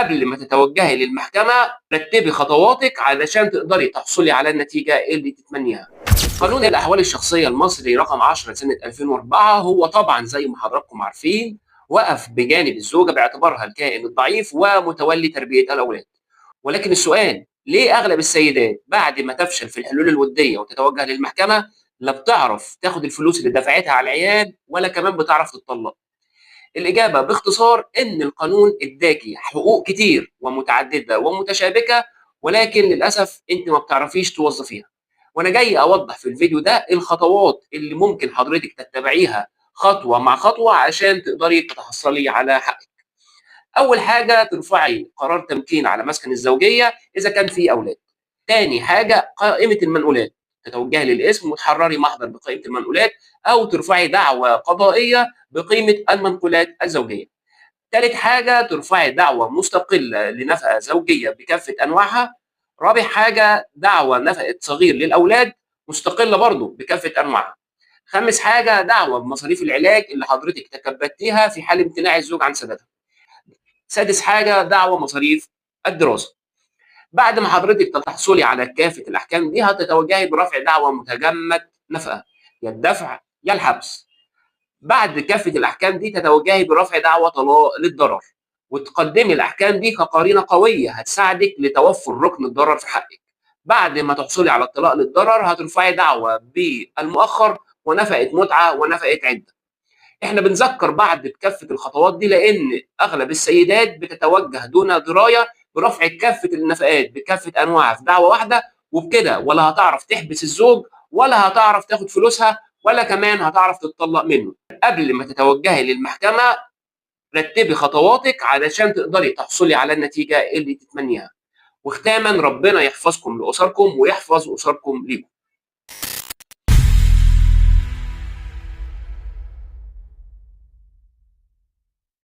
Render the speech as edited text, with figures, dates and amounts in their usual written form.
قبل ما تتوجهي للمحكمة رتبي خطواتك علشان تقدري تحصلي على النتيجة اللي تتمنيها. قانون الأحوال الشخصية المصري رقم 10 سنة 2004 هو طبعا زي ما حضراتكم عارفين وقف بجانب الزوجة باعتبارها الكائن الضعيف ومتولي تربية الأولاد. ولكن السؤال ليه أغلب السيدات بعد ما تفشل في الحلول الودية وتتوجه للمحكمة لا بتعرف تاخد الفلوس اللي دفعتها على العيال ولا كمان بتعرف تتطلق؟ الإجابة باختصار إن القانون اداكي حقوق كتير ومتعددة ومتشابكة، ولكن للأسف أنت ما بتعرفيش توظفيها. وأنا جاي أوضح في الفيديو ده الخطوات اللي ممكن حضرتك تتبعيها خطوة مع خطوة عشان تقدري تتحصلي على حقك. أول حاجة ترفعي قرار تمكين على مسكن الزوجية إذا كان في أولاد. تاني حاجة قائمة المنقولات، تتوجهي للاسم وتحرري محضر بقائمة المنقولات أو ترفعي دعوى قضائية بقيمة المنقولات الزوجية. تالت حاجة ترفعي دعوى مستقلة لنفقة زوجية بكافة أنواعها. رابع حاجة دعوى نفقة صغير للأولاد مستقلة برضه بكافة أنواعها. خامس حاجة دعوى بمصاريف العلاج اللي حضرتك تكبدتيها في حال امتناع الزوج عن سدادها. سادس حاجة دعوى مصاريف الدراسة. بعد ما حضرتك تحصلي على كافة الأحكام دي هتتوجهي برفع دعوى متجمد نفقة، يا الدفع يا الحبس. بعد كافة الأحكام دي تتوجهي برفع دعوى طلاق للضرر، وتقدمي الأحكام دي كقرينة قوية هتساعدك لتوفر ركن الضرر في حقك. بعد ما تحصلي على الطلاق للضرر هترفعي دعوى بالمؤخر ونفقة متعة ونفقة عدة. احنا بنذكر بعض بكافة الخطوات دي لأن أغلب السيدات بتتوجه دون دراية برفع كافة النفقات بكافة أنواعها في دعوة واحدة، وبكده ولا هتعرف تحبس الزوج ولا هتعرف تاخد فلوسها ولا كمان هتعرف تتطلق منه. قبل ما تتوجهي للمحكمة رتبي خطواتك علشان تقدري تحصلي على النتيجة اللي تتمنيها. وختاما ربنا يحفظكم لأسركم ويحفظ أسركم ليكم.